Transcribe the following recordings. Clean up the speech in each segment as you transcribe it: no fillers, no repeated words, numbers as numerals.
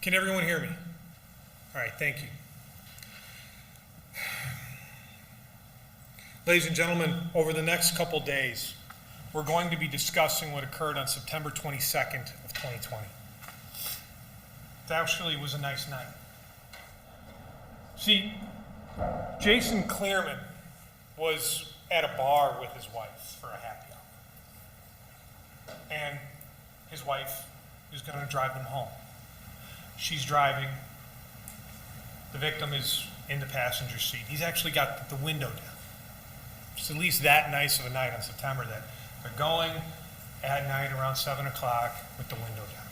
Can everyone hear me? All right, thank you. Ladies and gentlemen, over the next couple days, we're going to be discussing what occurred on September 22nd of 2020. It actually was a nice night. See, Jason Cleereman was at a bar with his wife for a happy hour. And his wife is going to drive them home. She's driving. The victim is in the passenger seat. He's actually got the window down. It's at least that nice of a night on September that they're going at night around 7 o'clock with the window down.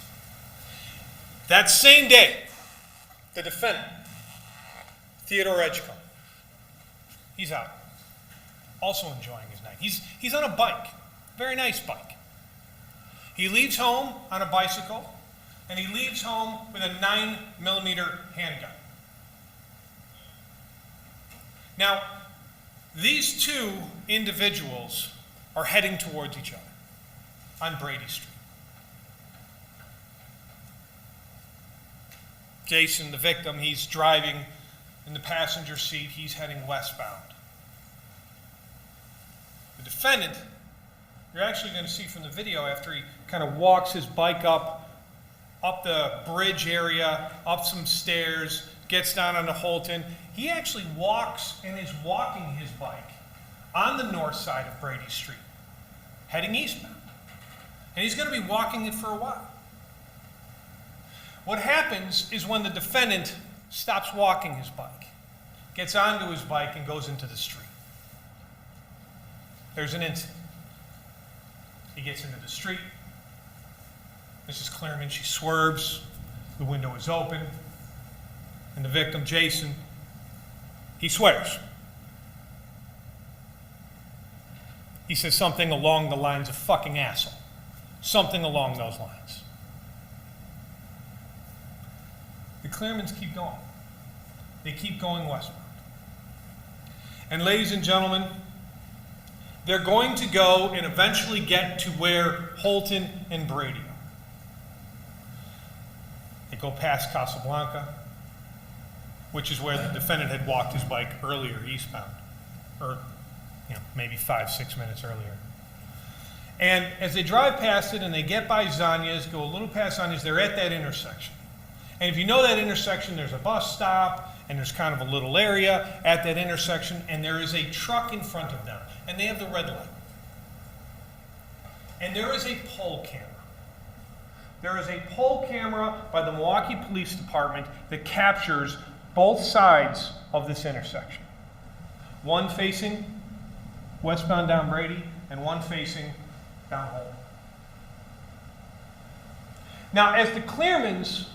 That same day, the defendant, Theodore Edgecomb, he's out, also enjoying his night. He's on a bike, very nice bike. He leaves home on a bicycle, and he leaves home with a 9mm handgun. Now, these two individuals are heading towards each other on Brady Street. Jason, the victim, he's driving in the passenger seat. He's heading westbound. The defendant, you're actually going to see from the video after he kind of walks his bike up the bridge area, up some stairs, gets down onto Holton. He actually walks and is walking his bike on the north side of Brady Street, heading eastbound. And he's going to be walking it for a while. What happens is when the defendant stops walking his bike, gets onto his bike and goes into the street, there's an incident. He gets into the street. Mrs. Cleereman, she swerves. The window is open. And the victim, Jason, he swears. He says something along the lines of fucking asshole. Something along those lines. The Cleeremans keep going. They keep going westbound. And ladies and gentlemen, they're going to go and eventually get to where Holton and Brady are. They go past Casablanca, which is where the defendant had walked his bike earlier eastbound, or maybe 5-6 minutes earlier. And as they drive past it and they get by Zanya's, go a little past Zanya's, they're at that intersection. And if you know that intersection, there's a bus stop, and there's kind of a little area at that intersection, and there is a truck in front of them, and they have the red light. And there is a poll camera. There is a poll camera by the Milwaukee Police Department that captures both sides of this intersection. One facing westbound down Brady, and one facing down Holton. Now, as the Cleeremans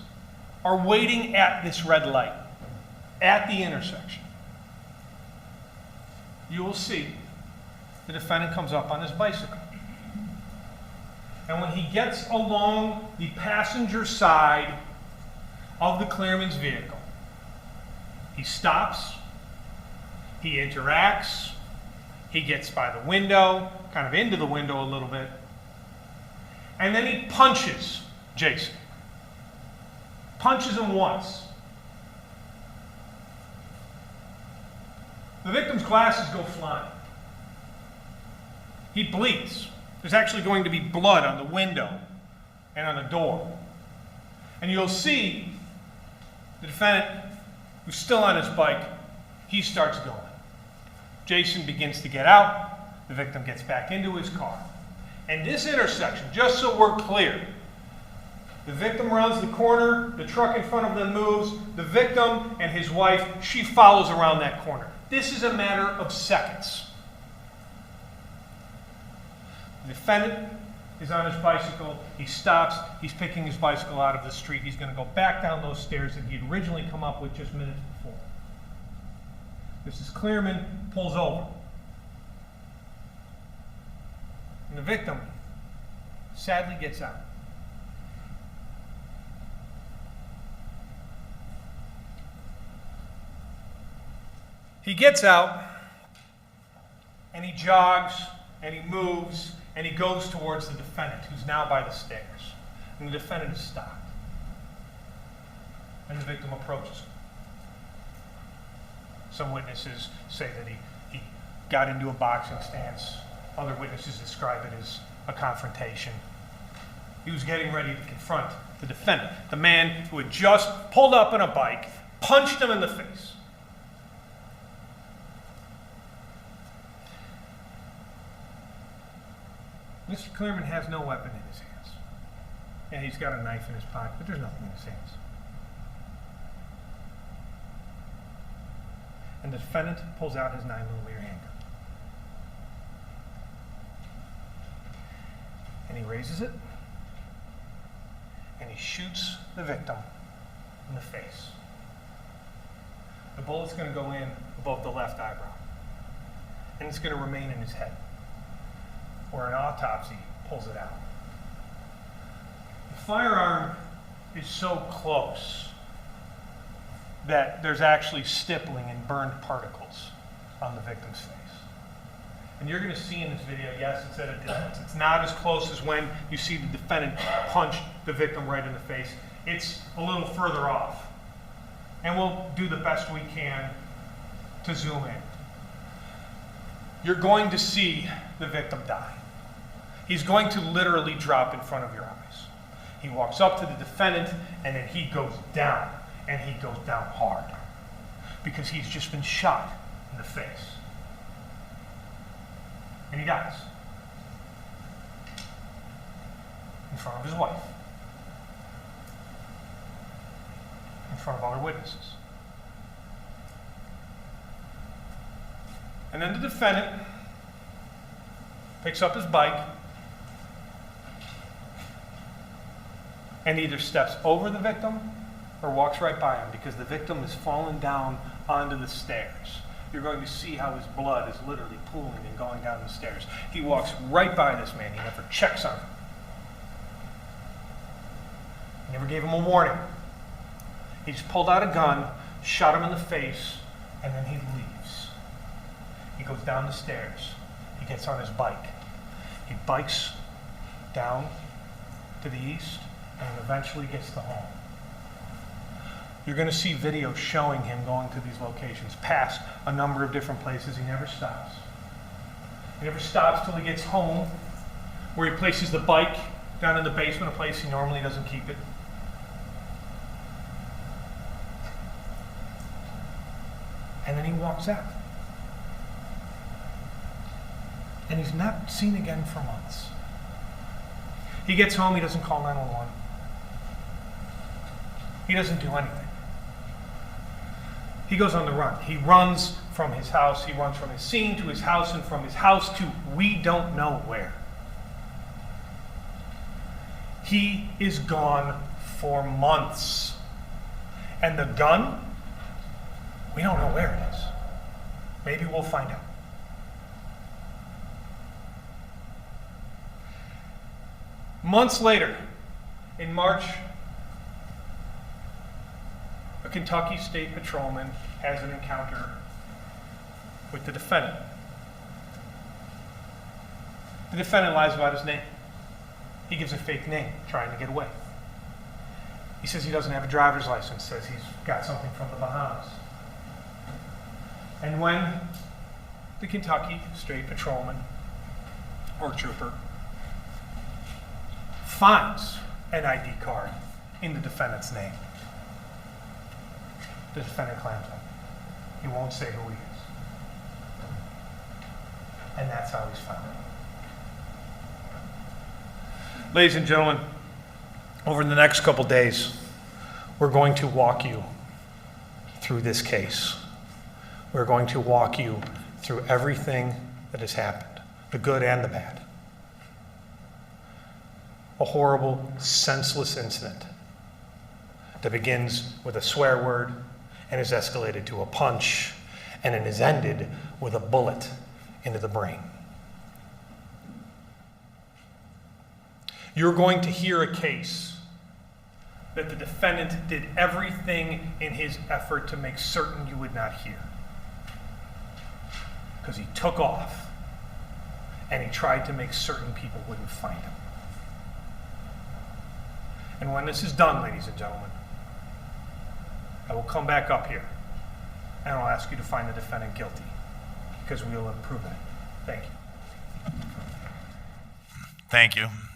are waiting at this red light, at the intersection, you will see the defendant comes up on his bicycle. And when he gets along the passenger side of the Cleereman's vehicle, he stops, he interacts, he gets by the window, kind of into the window a little bit, and then he punches Jason. Punches him once. The victim's glasses go flying. He bleeds. There's actually going to be blood on the window and on the door. And you'll see the defendant, who's still on his bike, he starts going. Jason begins to get out. The victim gets back into his car. And this intersection, just so we're clear, the victim rounds the corner, the truck in front of them moves, the victim and his wife, she follows around that corner. This is a matter of seconds. The defendant is on his bicycle, he stops, he's picking his bicycle out of the street, he's going to go back down those stairs that he had originally come up with just minutes before. Mrs. Cleereman pulls over. And the victim sadly gets out. He gets out, and he jogs, and he moves, and he goes towards the defendant, who's now by the stairs. And the defendant is stopped. and the victim approaches him. Some witnesses say that he got into a boxing stance. Other witnesses describe it as a confrontation. He was getting ready to confront the defendant, the man who had just pulled up on a bike, punched him in the face. Mr. Cleereman has no weapon in his hands. And he's got a knife in his pocket, but there's nothing in his hands. And the defendant pulls out his 9mm handgun. And he raises it, and he shoots the victim in the face. The bullet's going to go in above the left eyebrow, and it's going to remain in his head, where an autopsy pulls it out. The firearm is so close that there's actually stippling and burned particles on the victim's face. And you're going to see in this video, yes, it's at a distance. It's not as close as when you see the defendant punch the victim right in the face. It's a little further off. And we'll do the best we can to zoom in. You're going to see the victim die. He's going to literally drop in front of your eyes. He walks up to the defendant, and then he goes down, and he goes down hard, because he's just been shot in the face. And he dies in front of his wife, in front of other witnesses. And then the defendant picks up his bike and either steps over the victim or walks right by him, because the victim has fallen down onto the stairs. You're going to see how his blood is literally pooling and going down the stairs. He walks right by this man. He never checks on him. He never gave him a warning. He just pulled out a gun, shot him in the face, and then he leaves. He goes down the stairs. He gets on his bike. He bikes down to the east and eventually gets to home. You're going to see video showing him going to these locations, past a number of different places. He never stops. He never stops till he gets home, where he places the bike down in the basement, a place he normally doesn't keep it. And then he walks out. And he's not seen again for months. He gets home, he doesn't call 911. He doesn't do anything. He goes on the run. He runs from his house. He runs from his scene to his house, and from his house to we don't know where. He is gone for months. And the gun, we don't know where it is. Maybe we'll find out. Months later, in March, a Kentucky State Patrolman has an encounter with the defendant. The defendant lies about his name. He gives a fake name, trying to get away. He says he doesn't have a driver's license, says he's got something from the Bahamas. And when the Kentucky State Patrolman, or trooper, finds an ID card in the defendant's name, the defendant claims him. He won't say who he is. And that's how he's found. Ladies and gentlemen, over the next couple days, we're going to walk you through this case. We're going to walk you through everything that has happened, the good and the bad. A horrible, senseless incident that begins with a swear word and is escalated to a punch, and it is ended with a bullet into the brain. You're going to hear a case that the defendant did everything in his effort to make certain you would not hear. Because he took off, and he tried to make certain people wouldn't find him. And when this is done, ladies and gentlemen, will come back up here and I'll ask you to find the defendant guilty because we will have proven it. Thank you. Thank you.